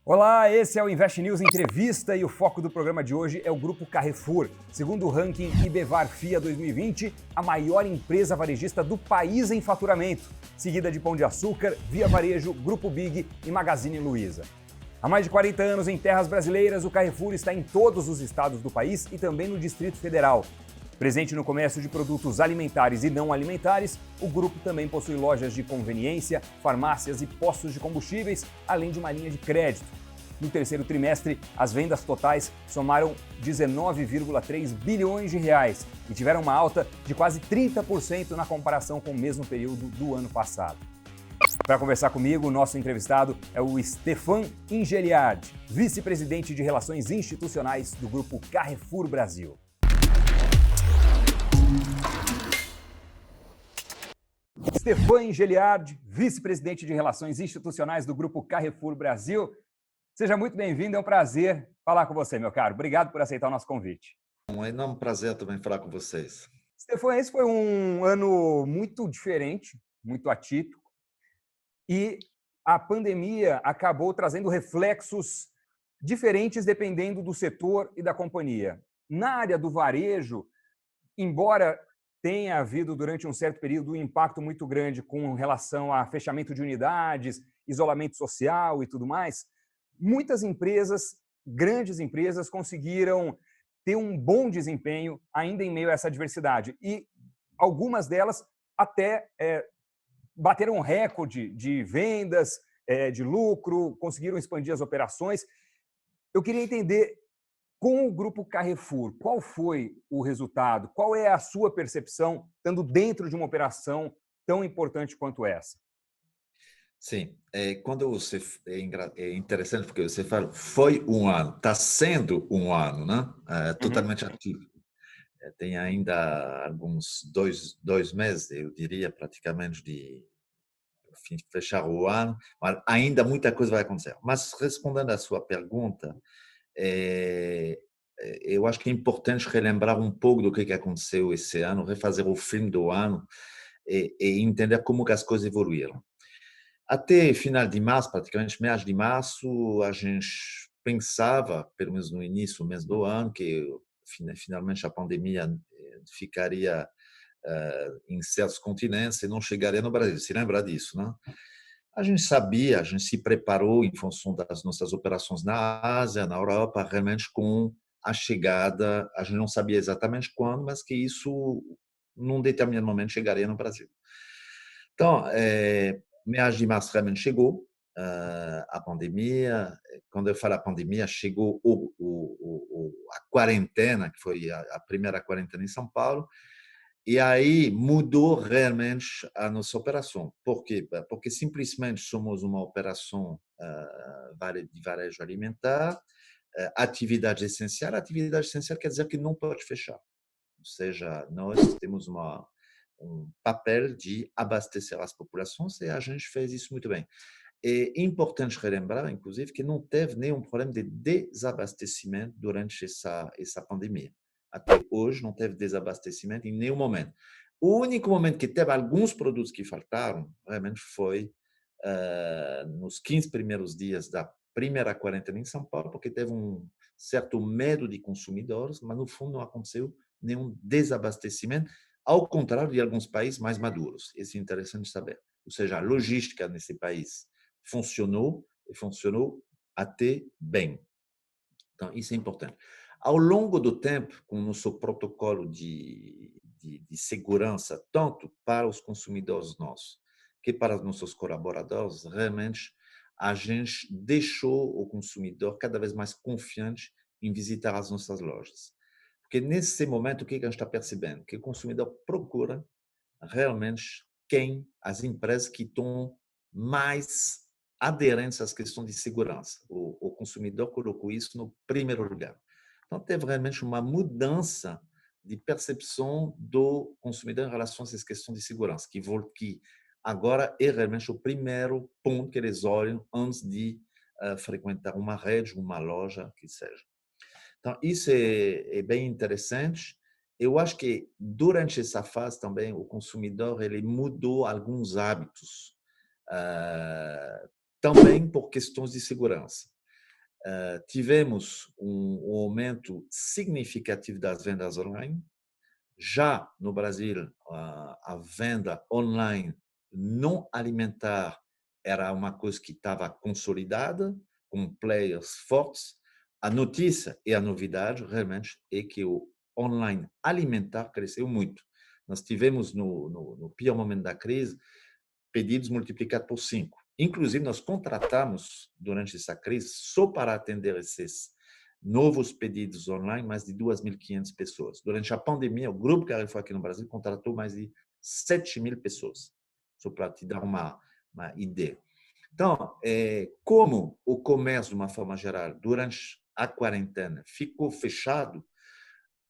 Olá, esse é o Invest News Entrevista e o foco do programa de hoje é o Grupo Carrefour. Segundo o ranking IBEVAR FIA 2020, a maior empresa varejista do país em faturamento, seguida de Pão de Açúcar, Via Varejo, Grupo Big e Magazine Luiza. Há mais de 40 anos em terras brasileiras, o Carrefour está em todos os estados do país e também no Distrito Federal. Presente no comércio de produtos alimentares e não alimentares, o grupo também possui lojas de conveniência, farmácias e postos de combustíveis, além de uma linha de crédito. No terceiro trimestre, as vendas totais somaram 19,3 bilhões de reais e tiveram uma alta de quase 30% na comparação com o mesmo período do ano passado. Para conversar comigo, o nosso entrevistado é o Stefan Ingeliard, vice-presidente de Relações Institucionais do Grupo Carrefour Brasil. Stefan Ingeliard, vice-presidente de Relações Institucionais do Grupo Carrefour Brasil. Seja muito bem-vindo, é um prazer falar com você, meu caro. Obrigado por aceitar o nosso convite. Um enorme prazer também falar com vocês. Stefan, esse foi um ano muito diferente, muito atípico, e a pandemia acabou trazendo reflexos diferentes dependendo do setor e da companhia. Na área do varejo, embora tenha havido durante um certo período um impacto muito grande com relação a fechamento de unidades, isolamento social e tudo mais, muitas empresas, grandes empresas, conseguiram ter um bom desempenho ainda em meio a essa adversidade. E algumas delas até bateram recorde de vendas, de lucro, conseguiram expandir as operações. Eu queria entender, com o Grupo Carrefour, qual foi o resultado? Qual é a sua percepção, estando dentro de uma operação tão importante quanto essa? Sim, quando você é interessante porque você fala foi um ano, está sendo um ano, né? Uhum. Totalmente ativo. Tem ainda alguns dois meses, eu diria praticamente de fechar o ano, mas ainda muita coisa vai acontecer. Mas respondendo à sua pergunta, eu acho que é importante relembrar um pouco do que aconteceu esse ano, refazer o filme do ano e entender como que as coisas evoluíram. Até final de março, praticamente meados de março, a gente pensava, pelo menos no início do mês do ano, que finalmente a pandemia ficaria em certos continentes e não chegaria no Brasil. Se lembra disso, né? A gente sabia, a gente se preparou em função das nossas operações na Ásia, na Europa, realmente com a chegada, a gente não sabia exatamente quando, mas que isso, num determinado momento, chegaria no Brasil. Então, meados de março realmente chegou a pandemia. Quando eu falo a pandemia, chegou a quarentena, que foi a primeira quarentena em São Paulo, e aí mudou realmente a nossa operação. Por quê? Porque simplesmente somos uma operação de varejo alimentar, atividade essencial. Atividade essencial quer dizer que não pode fechar. Ou seja, nós temos um papel de abastecer as populações e a gente fez isso muito bem. É importante relembrar, inclusive, que não teve nenhum problema de desabastecimento durante essa pandemia. Até hoje não teve desabastecimento em nenhum momento. O único momento que teve alguns produtos que faltaram, realmente foi nos 15 primeiros dias da primeira quarentena em São Paulo, porque teve um certo medo de consumidores, mas no fundo não aconteceu nenhum desabastecimento, ao contrário de alguns países mais maduros. Isso é interessante saber. Ou seja, a logística nesse país funcionou e funcionou até bem. Então, isso é importante. Ao longo do tempo, com o nosso protocolo de segurança, tanto para os consumidores nossos, que para os nossos colaboradores, realmente a gente deixou o consumidor cada vez mais confiante em visitar as nossas lojas. Porque nesse momento, o que a gente está percebendo? Que o consumidor procura realmente as empresas que estão mais aderentes às questões de segurança. O consumidor colocou isso no primeiro lugar. Então, teve realmente uma mudança de percepção do consumidor em relação a essas questões de segurança, que agora é realmente o primeiro ponto que eles olham antes de frequentar uma rede, uma loja, que seja. Então, isso é bem interessante. Eu acho que durante essa fase também o consumidor ele mudou alguns hábitos, também por questões de segurança. tivemos um aumento significativo das vendas online. Já no Brasil, a venda online não alimentar era uma coisa que estava consolidada, com players fortes. A notícia e a novidade, realmente, é que o online alimentar cresceu muito. Nós tivemos, no pior momento da crise, pedidos multiplicados por 5. Inclusive, nós contratamos, durante essa crise, só para atender esses novos pedidos online, mais de 2.500 pessoas. Durante a pandemia, o Grupo Carrefour aqui no Brasil contratou mais de 7.000 pessoas, só para te dar uma ideia. Então, como o comércio, de uma forma geral, durante a quarentena, ficou fechado,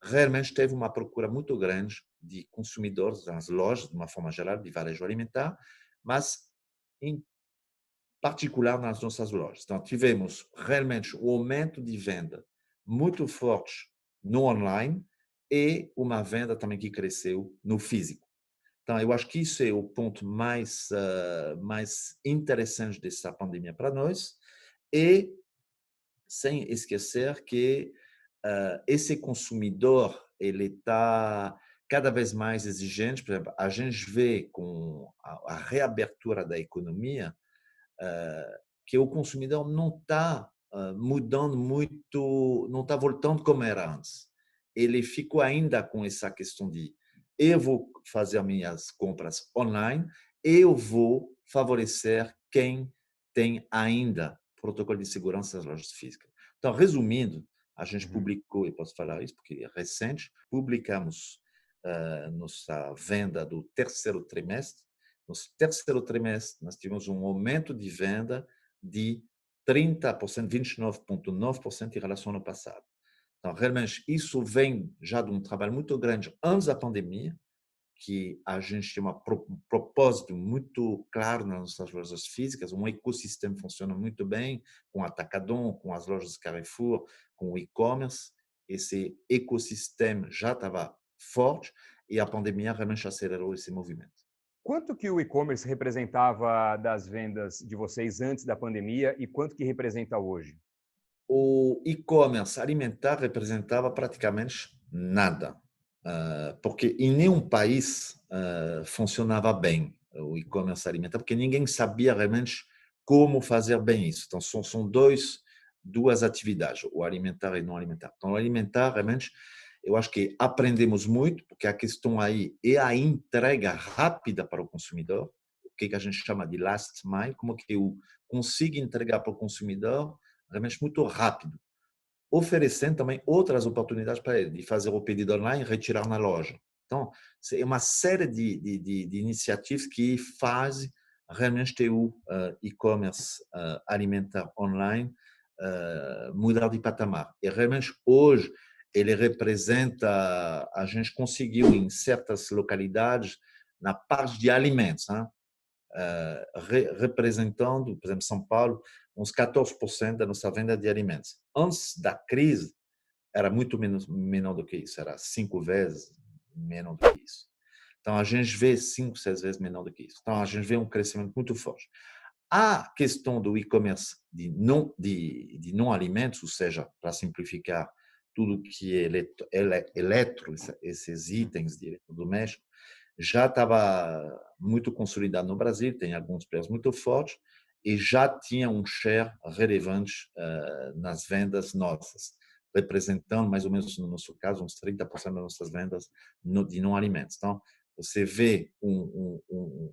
realmente teve uma procura muito grande de consumidores nas lojas, de uma forma geral, de varejo alimentar, mas em particular nas nossas lojas. Então, tivemos realmente um aumento de venda muito forte no online e uma venda também que cresceu no físico. Então, eu acho que isso é o ponto mais interessante dessa pandemia para nós, e sem esquecer que esse consumidor ele está cada vez mais exigente. Por exemplo, a gente vê com a reabertura da economia que o consumidor não está mudando muito, não está voltando como era antes. Ele ficou ainda com essa questão de eu vou fazer minhas compras online, eu vou favorecer quem tem ainda protocolo de segurança nas lojas físicas. Então, resumindo, a gente publicou, e posso falar isso porque é recente, publicamos nossa venda do terceiro trimestre. No terceiro trimestre, nós tivemos um aumento de venda de 30%, 29,9% em relação ao ano passado. Então, realmente, isso vem já de um trabalho muito grande antes da pandemia, que a gente tem um propósito muito claro nas nossas lojas físicas, um ecossistema que funciona muito bem, com a Atacadão, com as lojas Carrefour, com o e-commerce. Esse ecossistema já estava forte e a pandemia realmente acelerou esse movimento. Quanto que o e-commerce representava das vendas de vocês antes da pandemia e quanto que representa hoje? O e-commerce alimentar representava praticamente nada, porque em nenhum país funcionava bem o e-commerce alimentar, porque ninguém sabia realmente como fazer bem isso. Então, são duas atividades, o alimentar e não alimentar. Então, o alimentar, realmente, eu acho que aprendemos muito, porque a questão aí é a entrega rápida para o consumidor, o que a gente chama de last mile, como que eu consigo entregar para o consumidor realmente muito rápido, oferecendo também outras oportunidades para ele, de fazer o pedido online e retirar na loja. Então, é uma série de iniciativas que fazem realmente ter o e-commerce alimentar online mudar de patamar. E realmente hoje ele representa, a gente conseguiu em certas localidades, na parte de alimentos, né? Representando, por exemplo, São Paulo, uns 14% da nossa venda de alimentos. Antes da crise, era muito menor do que isso, era 5 vezes menor do que isso. Então, a gente vê 5, 6 vezes menor do que isso. Então, a gente vê um crescimento muito forte. A questão do e-commerce de não alimentos, ou seja, para simplificar, tudo que é eletro, esses itens de eletrodoméstico, já estava muito consolidado no Brasil, tem alguns players muito fortes, e já tinha um share relevante nas vendas nossas, representando mais ou menos, no nosso caso, uns 30% das nossas vendas de não alimentos. Então, você vê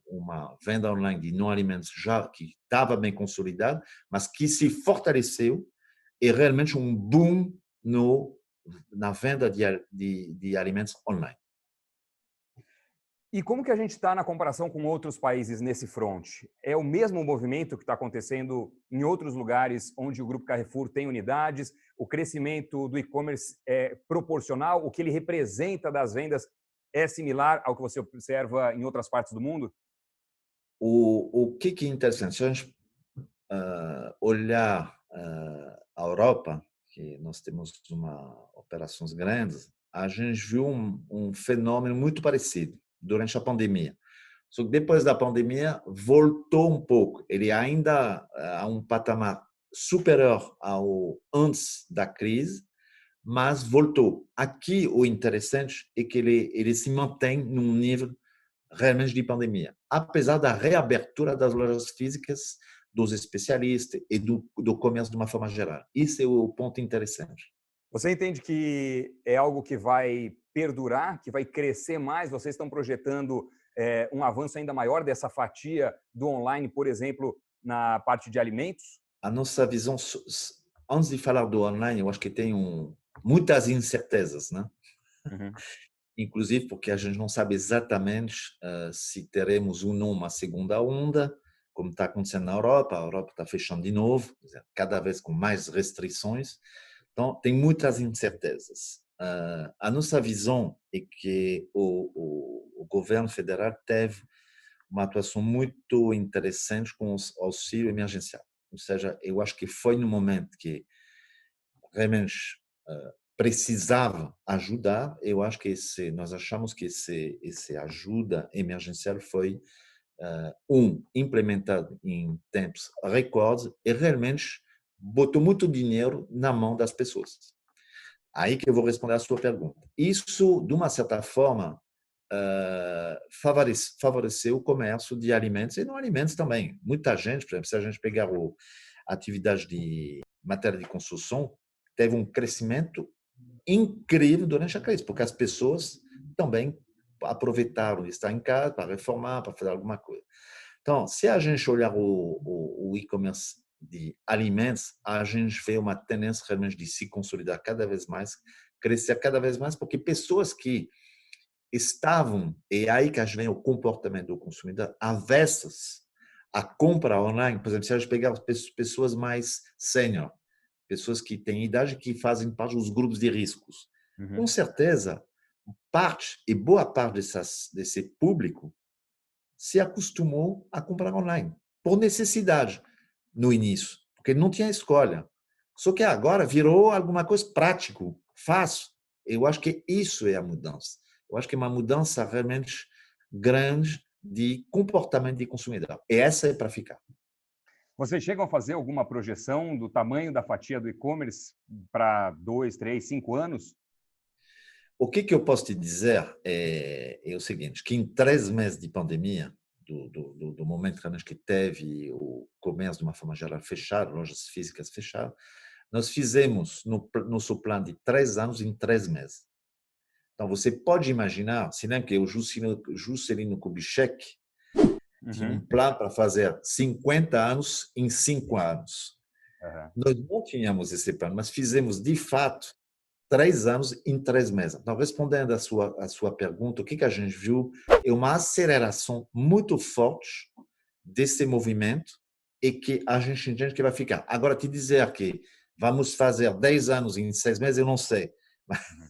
uma venda online de não alimentos já que estava bem consolidada, mas que se fortaleceu, e realmente um boom na venda de alimentos online. E como que a gente está na comparação com outros países nesse front? É o mesmo movimento que está acontecendo em outros lugares onde o Grupo Carrefour tem unidades? O crescimento do e-commerce é proporcional? O que ele representa das vendas é similar ao que você observa em outras partes do mundo? O que é interessante, se a gente olhar a Europa, que nós temos operações grandes, a gente viu um fenômeno muito parecido durante a pandemia. Só que depois da pandemia voltou um pouco. Ele ainda a um patamar superior ao antes da crise, mas voltou. Aqui, o interessante é que ele se mantém num nível realmente de pandemia, apesar da reabertura das lojas físicas, dos especialistas e do comércio de uma forma geral. Isso é o ponto interessante. Você entende que é algo que vai perdurar, que vai crescer mais? Vocês estão projetando um avanço ainda maior dessa fatia do online, por exemplo, na parte de alimentos? A nossa visão, antes de falar do online, eu acho que tem muitas incertezas, né? Uhum. Inclusive porque a gente não sabe exatamente se teremos ou não uma segunda onda, como está acontecendo na Europa. A Europa está fechando de novo, cada vez com mais restrições. Então, tem muitas incertezas. A nossa visão é que o governo federal teve uma atuação muito interessante com o auxílio emergencial. Ou seja, eu acho que foi no momento que realmente precisava ajudar. Eu acho que nós achamos que esse ajuda emergencial foi implementado em tempos recordes e realmente botou muito dinheiro na mão das pessoas. Aí que eu vou responder a sua pergunta. Isso, de uma certa forma, favoreceu o comércio de alimentos e não alimentos também. Muita gente, por exemplo, se a gente pegar a atividade de matéria de construção, teve um crescimento incrível durante a crise, porque as pessoas também aproveitaram de estar em casa para reformar, para fazer alguma coisa. Então, se a gente olhar o e-commerce de alimentos, a gente vê uma tendência realmente de se consolidar cada vez mais, crescer cada vez mais, porque pessoas que estavam, e aí que a gente vê o comportamento do consumidor, avessas à compra online. Por exemplo, se a gente pegar pessoas mais sênior, pessoas que têm idade que fazem parte dos grupos de riscos. Com Uhum. certeza, boa parte desse público se acostumou a comprar online, por necessidade, no início, porque não tinha escolha. Só que agora virou alguma coisa prático, fácil. Eu acho que isso é a mudança. Eu acho que é uma mudança realmente grande de comportamento de consumidor. E essa é para ficar. Vocês chegam a fazer alguma projeção do tamanho da fatia do e-commerce para 2, 3, 5 anos? O que eu posso te dizer é o seguinte, que em 3 meses de pandemia, do momento realmente que teve o comércio de uma forma geral fechado, lojas físicas fechadas, nós fizemos no nosso plano de 3 anos em 3 meses. Então, você pode imaginar, se lembra que o Juscelino Kubitschek tinha um Uhum. plano para fazer 50 anos em 5 anos. Uhum. Nós não tínhamos esse plano, mas fizemos, de fato, 3 anos em 3 meses. Então, respondendo à sua pergunta, o que a gente viu é uma aceleração muito forte desse movimento e que a gente entende que vai ficar. Agora, te dizer que vamos fazer 10 anos em 6 meses, eu não sei. Uhum.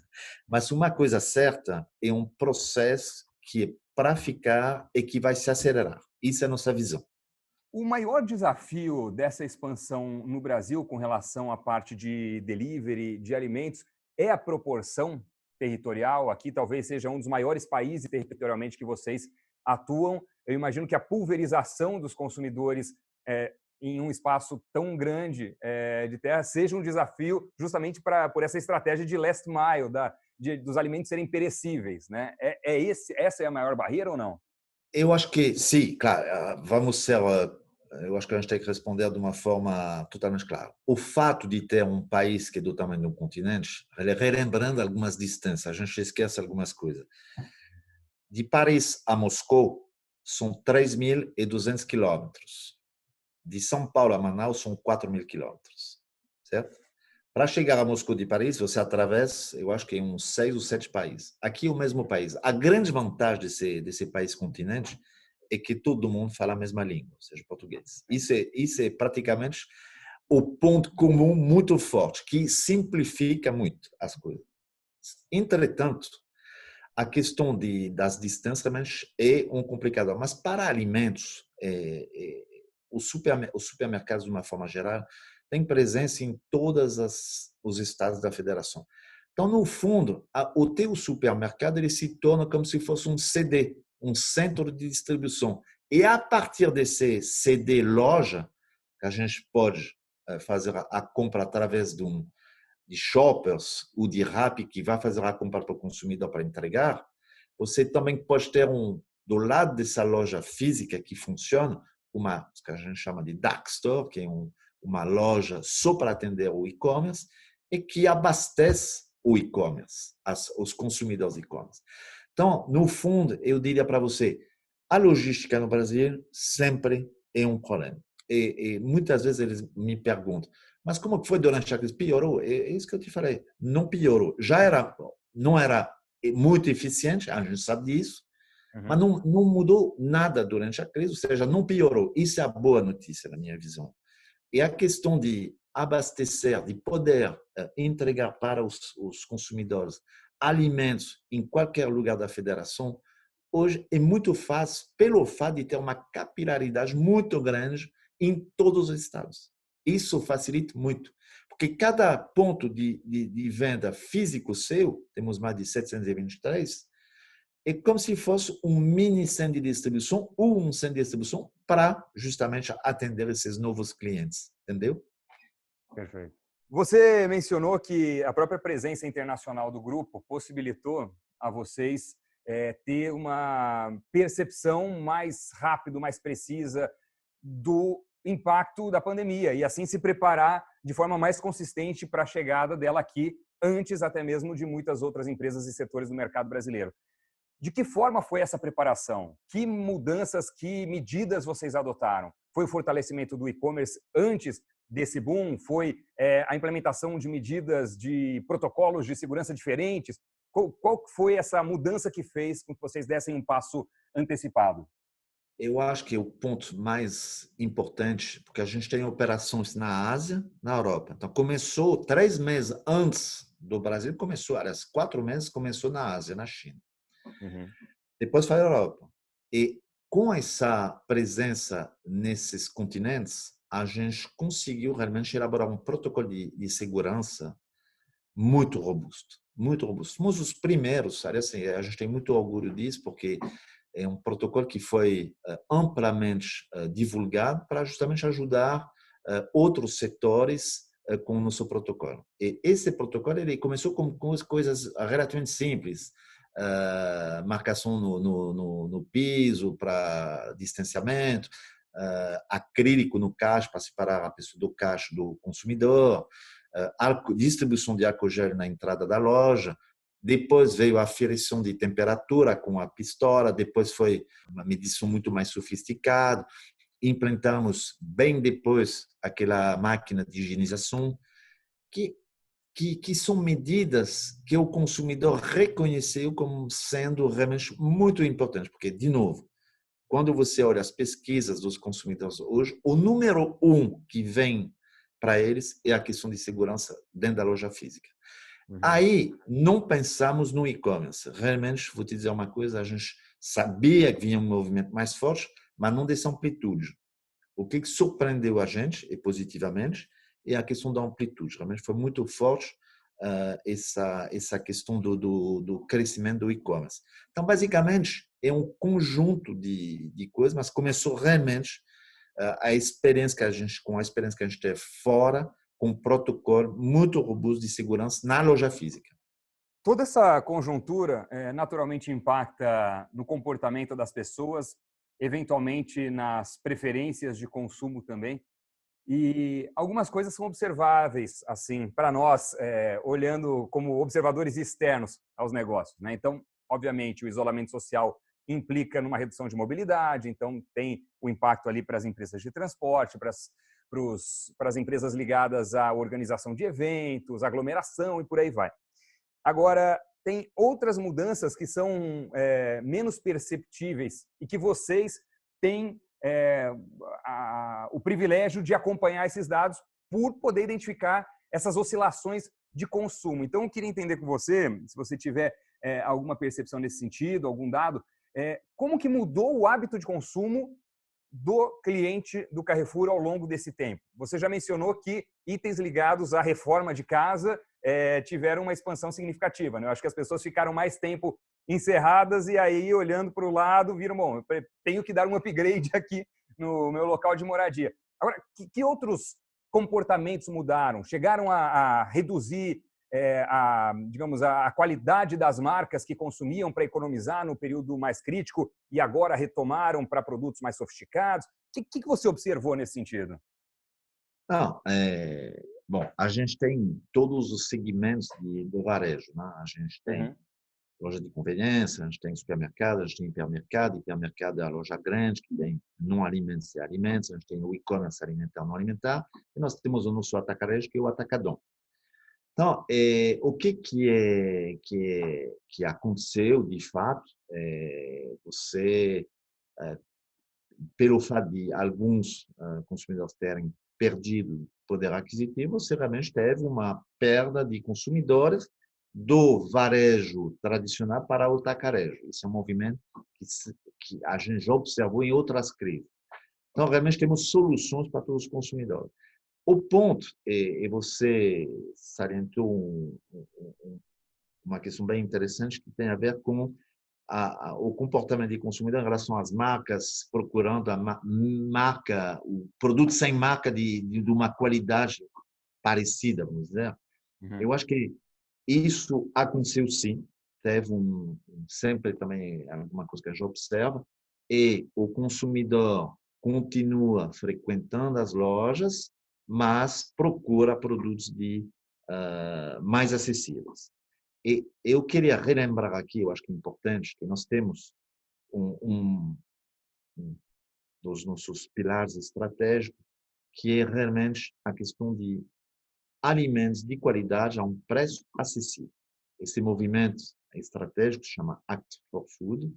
Mas uma coisa certa é um processo que é para ficar e que vai se acelerar. Isso é a nossa visão. O maior desafio dessa expansão no Brasil com relação à parte de delivery de alimentos é a proporção territorial. Aqui talvez seja um dos maiores países territorialmente que vocês atuam. Eu imagino que a pulverização dos consumidores em um espaço tão grande de terra seja um desafio justamente por essa estratégia de last mile, dos alimentos serem perecíveis, né? Essa é a maior barreira ou não? Eu acho que, sim, claro, vamos ser. Eu acho que a gente tem que responder de uma forma totalmente clara. O fato de ter um país que é do tamanho de um continente, relembrando algumas distâncias, a gente esquece algumas coisas. De Paris a Moscou são 3.200 quilômetros. De São Paulo a Manaus são 4.000 quilômetros, certo? Para chegar a Moscou de Paris, você atravessa, eu acho que uns 6 ou 7 países. Aqui é o mesmo país. A grande vantagem desse país continente é que todo mundo fala a mesma língua, ou seja, português. Isso é praticamente o ponto comum muito forte, que simplifica muito as coisas. Entretanto, a questão das distâncias realmente é um complicador. Mas para alimentos, os supermercados, de uma forma geral, têm presença em todos os estados da federação. Então, no fundo, o teu supermercado ele se torna como se fosse um CD, um centro de distribuição. E a partir desse CD loja, que a gente pode fazer a compra através de shoppers ou de Rappi que vai fazer a compra para o consumidor para entregar, você também pode ter do lado dessa loja física que funciona, que a gente chama de dark store, que é uma loja só para atender o e-commerce e que abastece o e-commerce, os consumidores e-commerce. Então, no fundo, eu diria para você, a logística no Brasil sempre é um problema. E muitas vezes eles me perguntam, mas como que foi durante a crise? Piorou? É isso que eu te falei. Não piorou. Não era muito eficiente, a gente sabe disso, mas Uhum. não mudou nada durante a crise, ou seja, não piorou. Isso é a boa notícia, na minha visão. E a questão de abastecer, de poder entregar para os consumidores alimentos em qualquer lugar da federação, hoje é muito fácil pelo fato de ter uma capilaridade muito grande em todos os estados. Isso facilita muito, porque cada ponto de venda físico seu, temos mais de 723, é como se fosse um mini centro de distribuição ou um centro de distribuição para justamente atender esses novos clientes, entendeu? Perfeito. Você mencionou que a própria presença internacional do grupo possibilitou a vocês ter uma percepção mais rápida, mais precisa do impacto da pandemia e assim se preparar de forma mais consistente para a chegada dela aqui, antes até mesmo de muitas outras empresas e setores do mercado brasileiro. De que forma foi essa preparação? Que mudanças, que medidas vocês adotaram? Foi o fortalecimento do e-commerce antes desse boom? Foi a implementação de medidas de protocolos de segurança diferentes? Qual foi essa mudança que fez com que vocês dessem um passo antecipado? Eu acho que o ponto mais importante, porque a gente tem operações na Ásia, na Europa. Então, começou 3 meses antes do Brasil, aliás, 4 meses começou na Ásia, na China. Uhum. Depois foi a Europa. E com essa presença nesses continentes, a gente conseguiu realmente elaborar um protocolo de segurança muito robusto, muito robusto. Fomos os primeiros, assim, a gente tem muito orgulho disso, porque é um protocolo que foi amplamente divulgado para justamente ajudar outros setores com o nosso protocolo. E esse protocolo ele começou com coisas relativamente simples, marcação no piso para distanciamento, acrílico no caixa para separar a pessoa do caixa do consumidor, distribuição de álcool gel na entrada da loja. Depois veio a aferição de temperatura com a pistola, depois foi uma medição muito mais sofisticada. Implantamos bem depois aquela máquina de higienização, que são medidas que o consumidor reconheceu como sendo realmente muito importantes, porque, de novo, quando você olha as pesquisas dos consumidores hoje, o número um que vem para eles é a questão de segurança dentro da loja física. Uhum. Aí, não pensamos no e-commerce. Realmente, vou te dizer uma coisa, a gente sabia que vinha um movimento mais forte, mas não dessa amplitude. O que surpreendeu a gente, e positivamente, é a questão da amplitude. Realmente foi muito forte essa questão do crescimento do e-commerce. Então, basicamente, é um conjunto de coisas, mas começou realmente com a experiência que a gente teve fora, com um protocolo muito robusto de segurança na loja física. Toda essa conjuntura naturalmente impacta no comportamento das pessoas, eventualmente nas preferências de consumo também. E algumas coisas são observáveis, assim, para nós, olhando como observadores externos aos negócios, né? Então, obviamente, o isolamento social implica numa redução de mobilidade, então tem o impacto ali para as empresas de transporte, para as empresas ligadas à organização de eventos, aglomeração e por aí vai. Agora, tem outras mudanças que são menos perceptíveis e que vocês têm o privilégio de acompanhar esses dados por poder identificar essas oscilações de consumo. Então, eu queria entender com você, se você tiver alguma percepção nesse sentido, algum dado, como que mudou o hábito de consumo do cliente do Carrefour ao longo desse tempo. Você já mencionou que itens ligados à reforma de casa tiveram uma expansão significativa, né? Eu acho que as pessoas ficaram mais tempo encerradas e aí, olhando para o lado, viram, bom, eu tenho que dar um upgrade aqui no meu local de moradia. Agora, que outros comportamentos mudaram? Chegaram a reduzir digamos, a qualidade das marcas que consumiam para economizar no período mais crítico e agora retomaram para produtos mais sofisticados? O que você observou nesse sentido? Não, bom, a gente tem todos os segmentos do varejo, né? A gente tem Uhum. loja de conveniência, a gente tem supermercado, a gente tem hipermercado. Hipermercado é a loja grande que tem não alimentos e alimentos, a gente tem o e-commerce alimentar e não alimentar, e nós temos o nosso atacarejo, que é o atacadão. Então, o que aconteceu de fato, você, pelo fato de alguns consumidores terem perdido poder aquisitivo, você realmente teve uma perda de consumidores do varejo tradicional para o atacarejo. Esse é um movimento que a gente já observou em outras crises. Então, realmente temos soluções para todos os consumidores. O ponto, e você salientou uma questão bem interessante que tem a ver com o comportamento do consumidor em relação às marcas, procurando a marca, o produto sem marca de uma qualidade parecida, vamos dizer. Uhum. Eu acho que isso aconteceu sim, teve sempre também alguma coisa que a gente observa, e o consumidor continua frequentando as lojas, mas procura produtos mais acessíveis. E eu queria relembrar aqui, eu acho que é importante, que nós temos um dos nossos pilares estratégicos, que é realmente a questão de alimentos de qualidade a um preço acessível. Esse movimento estratégico se chama Act for Food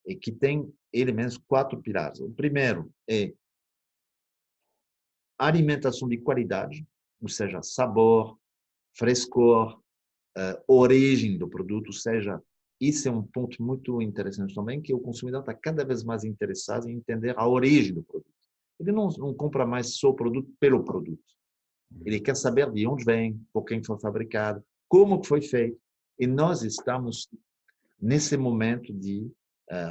e que tem elementos, 4 pilares. O primeiro é alimentação de qualidade, ou seja, sabor, frescor, origem do produto, ou seja, isso é um ponto muito interessante também, que o consumidor está cada vez mais interessado em entender a origem do produto. Ele não compra mais só o produto pelo produto. Ele quer saber de onde vem, por quem foi fabricado, como foi feito. E nós estamos nesse momento de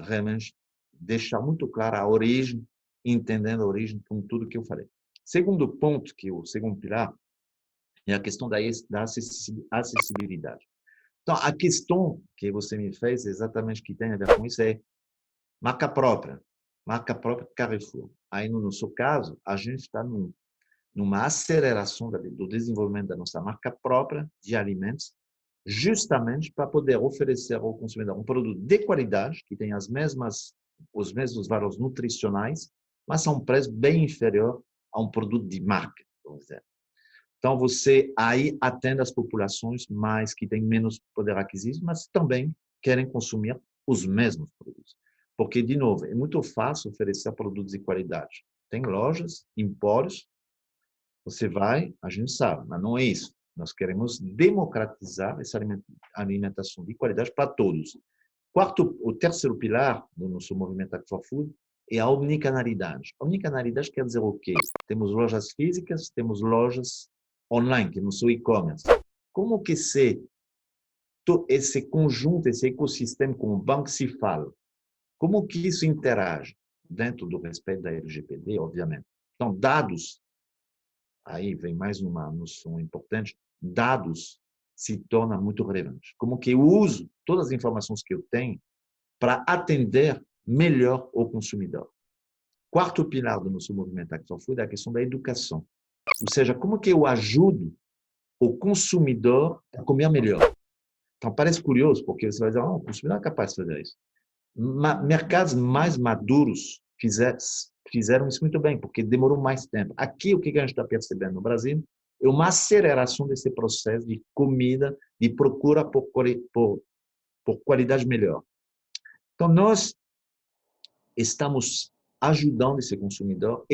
realmente deixar muito clara a origem, entendendo a origem com tudo que eu falei. Segundo ponto, que é o segundo pilar, é a questão da acessibilidade. Então, a questão que você me fez, exatamente que tem a ver com isso, é marca própria. Marca própria Carrefour. Aí, no nosso caso, a gente está numa aceleração do desenvolvimento da nossa marca própria de alimentos, justamente para poder oferecer ao consumidor um produto de qualidade, que tem os mesmos valores nutricionais, mas a um preço bem inferior a um produto de marca, vamos dizer. Então, você aí atende as populações mais que têm menos poder aquisitivo, mas também querem consumir os mesmos produtos. Porque, de novo, é muito fácil oferecer produtos de qualidade. Tem lojas, empórios, você vai, a gente sabe, mas não é isso. Nós queremos democratizar essa alimentação de qualidade para todos. O terceiro pilar do nosso movimento Act for Food é a omnicanalidade. Omnicanalidade quer dizer o quê? Temos lojas físicas, temos lojas online, que é o nosso e-commerce. Como que esse conjunto, esse ecossistema com o banco se fala? Como que isso interage? Dentro do respeito da LGPD, obviamente. Então, dados, aí vem mais uma noção importante, dados se torna muito relevante. Como que eu uso todas as informações que eu tenho para atender melhor o consumidor. Quarto pilar do nosso movimento Act for Food é a questão da educação. Ou seja, como que eu ajudo o consumidor a comer melhor? Então, parece curioso, porque você vai dizer, o consumidor é capaz de fazer isso. Mercados mais maduros fizeram isso muito bem, porque demorou mais tempo. Aqui, o que a gente está percebendo no Brasil é uma aceleração desse processo de comida, de procura por qualidade melhor. Então, nós estamos ajudando esse consumidor,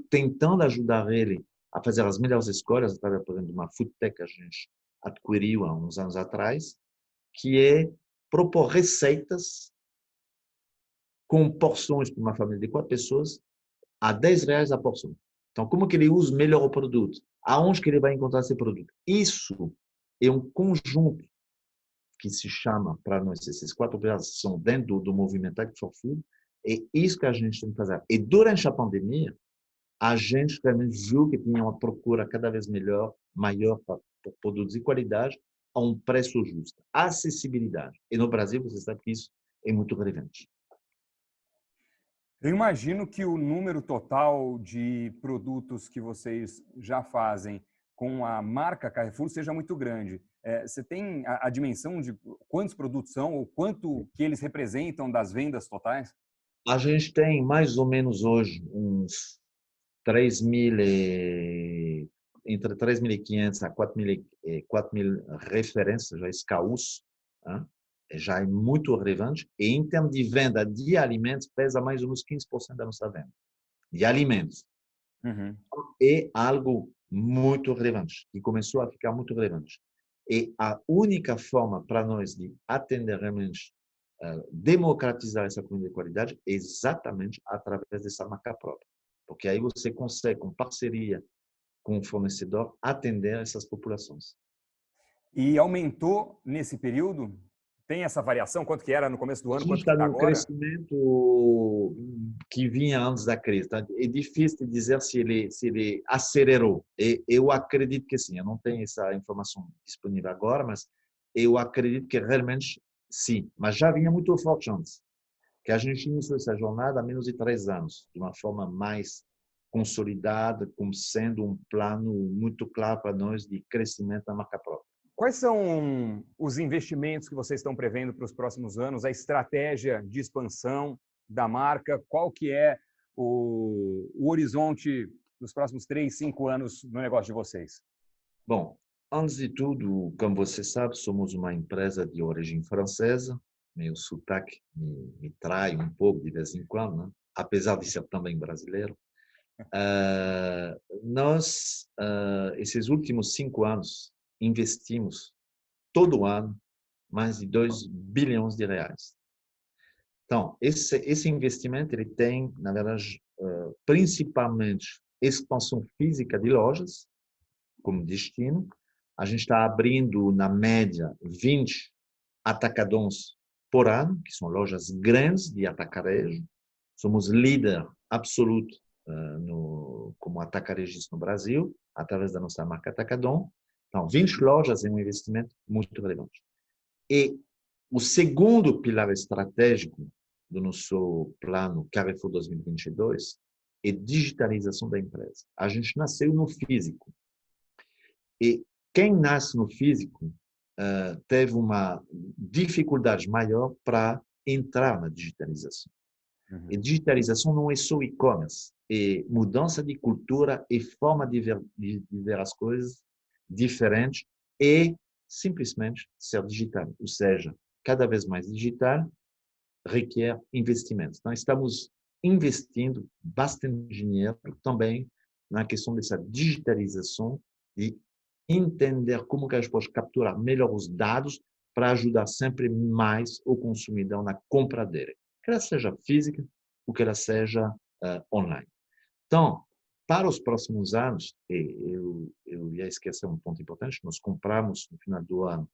tentando ajudar ele a fazer as melhores escolhas, através, por exemplo, de uma food tech que a gente adquiriu há uns anos atrás, que é propor receitas com porções para uma família de 4 pessoas a R$ 10 a porção. Então, como que ele usa melhor o produto? Aonde que ele vai encontrar esse produto? Isso é um conjunto que se chama, para nós, esses 4 pilares são dentro do movimento Act for Food, é isso que a gente tem que fazer. E durante a pandemia, a gente realmente viu que tinha uma procura cada vez maior por produtos de qualidade a um preço justo. Acessibilidade. E no Brasil, você sabe que isso é muito relevante. Eu imagino que o número total de produtos que vocês já fazem com a marca Carrefour seja muito grande. Você tem a dimensão de quantos produtos são ou quanto que eles representam das vendas totais? A gente tem mais ou menos hoje uns 3.000, entre 3.500 a 4.000 referências, já SKUs, né? Já é muito relevante. E em termos de venda de alimentos, pesa mais ou menos 15% da nossa venda. De alimentos. Uhum. É algo muito relevante, que começou a ficar muito relevante. E a única forma para nós de atender realmente, democratizar essa comida de qualidade é exatamente através dessa marca própria. Porque aí você consegue, com parceria com o fornecedor, atender essas populações. E aumentou nesse período? Tem essa variação? Quanto que era no começo do A ano, gente quanto que está está num agora? crescimento que vinha antes da crise. Tá? É difícil de dizer se ele acelerou. Eu acredito que sim. Eu não tenho essa informação disponível agora, mas eu acredito que realmente sim. Mas já vinha muito forte antes. Que a gente iniciou essa jornada há menos de 3 anos, de uma forma mais consolidada, como sendo um plano muito claro para nós de crescimento da marca própria. Quais são os investimentos que vocês estão prevendo para os próximos anos, a estratégia de expansão da marca? Qual que é o horizonte dos próximos 3, 5 anos no negócio de vocês? Bom, antes de tudo, como você sabe, somos uma empresa de origem francesa. Meu sotaque me trai um pouco de vez em quando, né? Apesar de ser também brasileiro. Nós, esses últimos 5 anos, investimos todo ano mais de 2 bilhões de reais. Então, esse investimento ele tem, na verdade, principalmente expansão física de lojas como destino. A gente está abrindo, na média, 20 atacadões por ano, que são lojas grandes de atacarejo. Somos líder absoluto como atacarejista no Brasil, através da nossa marca Atacadão. Então, 20 lojas é um investimento muito relevante. E o segundo pilar estratégico do nosso plano Carrefour 2022 é digitalização da empresa. A gente nasceu no físico. E quem nasce no físico teve uma dificuldade maior para entrar na digitalização. E digitalização não é só e-commerce, é mudança de cultura e forma de ver as coisas diferente e simplesmente ser digital. Ou seja, cada vez mais digital requer investimentos. Então, estamos investindo bastante dinheiro também na questão dessa digitalização e entender como que a gente pode capturar melhor os dados para ajudar sempre mais o consumidor na compra dele, que ela seja física ou que ela seja online. Então, para os próximos anos, eu ia esquecer um ponto importante, nós compramos no final do ano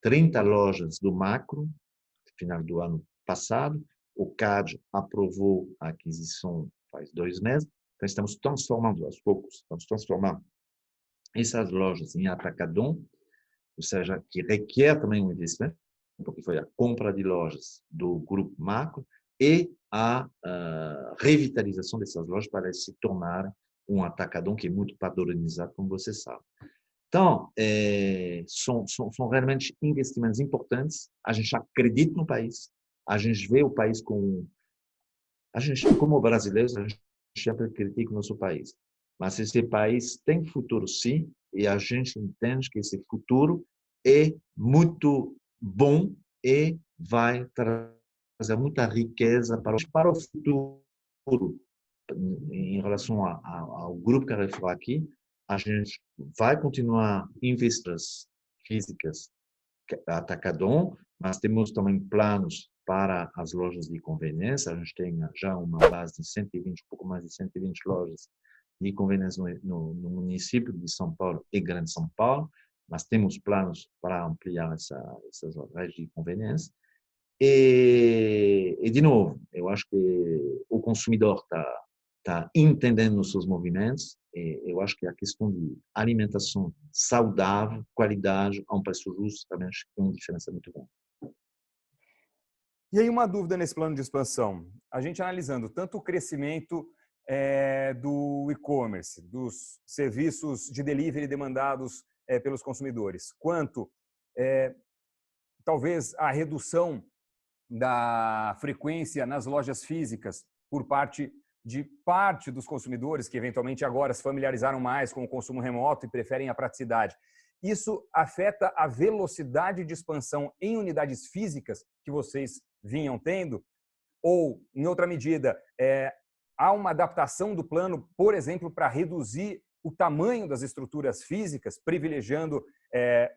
30 lojas do Macro, no final do ano passado, o CAD aprovou a aquisição faz 2 meses, então estamos transformando aos poucos, estamos transformando essas lojas em atacadão, ou seja, que requer também um investimento, porque foi a compra de lojas do Grupo Macro e a revitalização dessas lojas para se tornar um atacadão que é muito padronizado, como você sabe. Então, são realmente investimentos importantes. A gente acredita no país, a gente vê o país com... A gente, como brasileiros, a gente sempre critica o nosso país. Mas esse país tem futuro, sim, e a gente entende que esse futuro é muito bom e vai trazer muita riqueza para o futuro. Em relação ao Grupo Carrefour aqui, a gente vai continuar investidas físicas Atacadão, mas temos também planos para as lojas de conveniência. A gente tem já uma base de 120, um pouco mais de 120 lojas de conveniência no município de São Paulo e Grande São Paulo, mas temos planos para ampliar essas lojas de conveniência. E, de novo, eu acho que o consumidor está está entendendo os seus movimentos. E eu acho que a questão de alimentação saudável, qualidade, a um preço justo, também acho que é uma diferença muito grande. E aí uma dúvida nesse plano de expansão. A gente analisando tanto o crescimento do e-commerce, dos serviços de delivery demandados pelos consumidores, quanto talvez a redução da frequência nas lojas físicas por parte dos consumidores que eventualmente agora se familiarizaram mais com o consumo remoto e preferem a praticidade. Isso afeta a velocidade de expansão em unidades físicas que vocês vinham tendo? Ou, em outra medida, há uma adaptação do plano, por exemplo, para reduzir o tamanho das estruturas físicas, privilegiando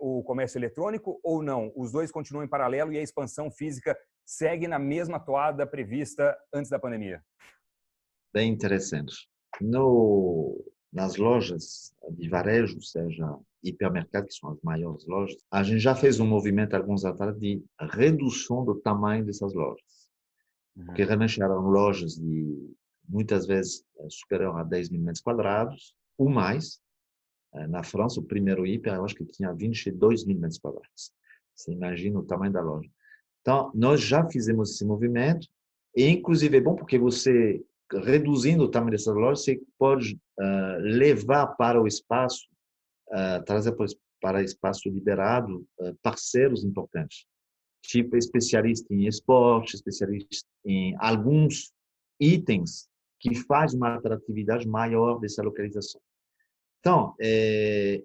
o comércio eletrônico, ou não? Os dois continuam em paralelo e a expansão física segue na mesma toada prevista antes da pandemia? Bem interessante. Nas lojas de varejo, seja hipermercado, que são as maiores lojas, a gente já fez um movimento alguns anos atrás de redução do tamanho dessas lojas. Porque realmente eram lojas de, muitas vezes, superior a 10 mil metros quadrados, ou mais. Na França, o primeiro hiper, eu acho que tinha 22 mil metros quadrados. Você imagina o tamanho da loja. Então, nós já fizemos esse movimento, e inclusive é bom porque você, reduzindo o tamanho dessas lojas, você pode levar para o espaço, trazer para o espaço liberado parceiros importantes, tipo especialista em esporte, especialista em alguns itens que faz uma atratividade maior dessa localização. Então,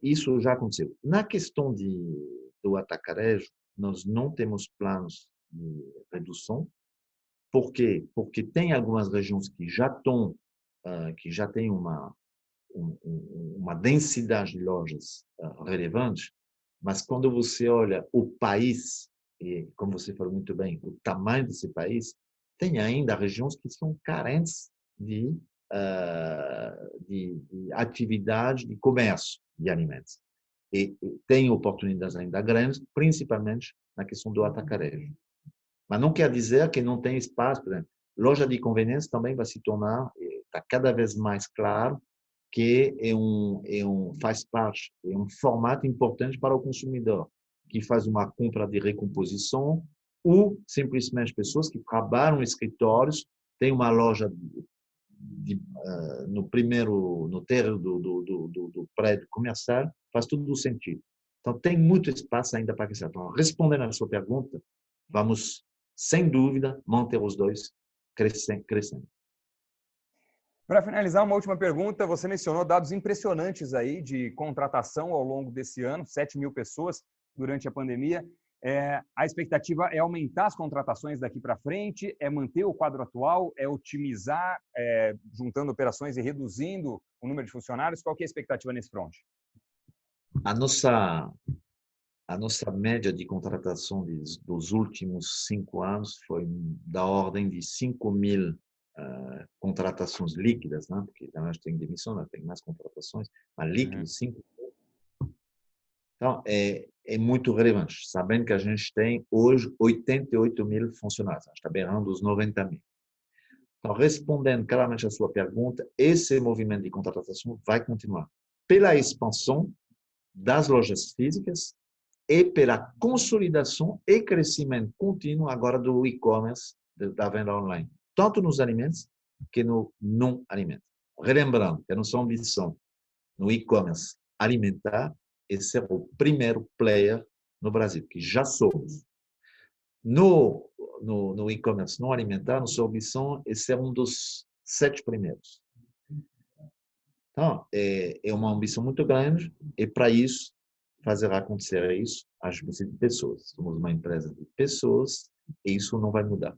isso já aconteceu. Na questão do atacarejo, nós não temos planos de redução. Por quê? Porque tem algumas regiões que já têm uma densidade de lojas relevante, mas quando você olha o país, e como você falou muito bem, o tamanho desse país, tem ainda regiões que são carentes de atividade de comércio de alimentos. E tem oportunidades ainda grandes, principalmente na questão do atacarejo. Mas não quer dizer que não tem espaço, por exemplo, loja de conveniência também vai se tornar, está cada vez mais claro, que faz parte, é um formato importante para o consumidor, que faz uma compra de recomposição, ou simplesmente pessoas que trabalham em escritórios, tem uma loja no térreo do prédio comercial, faz todo o sentido. Então, tem muito espaço ainda para crescer. Então, respondendo à sua pergunta, vamos, sem dúvida, manter os dois crescendo. Para finalizar, uma última pergunta. Você mencionou dados impressionantes aí de contratação ao longo desse ano, 7 mil pessoas durante a pandemia. A expectativa é aumentar as contratações daqui para frente, é manter o quadro atual, é otimizar, juntando operações e reduzindo o número de funcionários? Qual que é a expectativa nesse front? A nossa média de contratação dos últimos 5 anos foi da ordem de 5 mil contratações líquidas, né? Porque nós tem demissão, nós tem mais contratações, mas líquidos 5. Então, é muito relevante, sabendo que a gente tem hoje 88 mil funcionários, a gente está beirando os 90 mil. Então, respondendo claramente à sua pergunta, esse movimento de contratação vai continuar pela expansão das lojas físicas e pela consolidação e crescimento contínuo agora do e-commerce, da venda online, tanto nos alimentos que no não alimentos. Relembrando que a nossa ambição no e-commerce alimentar é ser o primeiro player no Brasil, que já somos. No e-commerce não alimentar, nossa ambição é ser um dos 7 primeiros. Então, é uma ambição muito grande e, para isso, fazer acontecer isso, a gente precisa de pessoas. Somos uma empresa de pessoas e isso não vai mudar.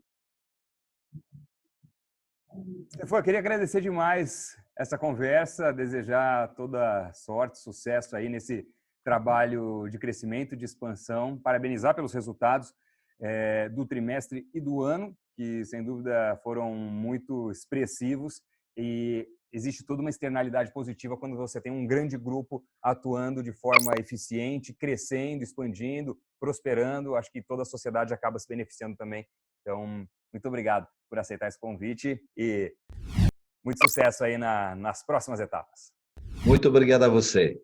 Eu queria agradecer demais essa conversa, desejar toda sorte, sucesso aí nesse trabalho de crescimento, de expansão, parabenizar pelos resultados do trimestre e do ano, que sem dúvida foram muito expressivos, e existe toda uma externalidade positiva quando você tem um grande grupo atuando de forma eficiente, crescendo, expandindo, prosperando. Acho que toda a sociedade acaba se beneficiando também. Então, muito obrigado por aceitar esse convite e Muito sucesso aí nas próximas etapas. Muito obrigado a você.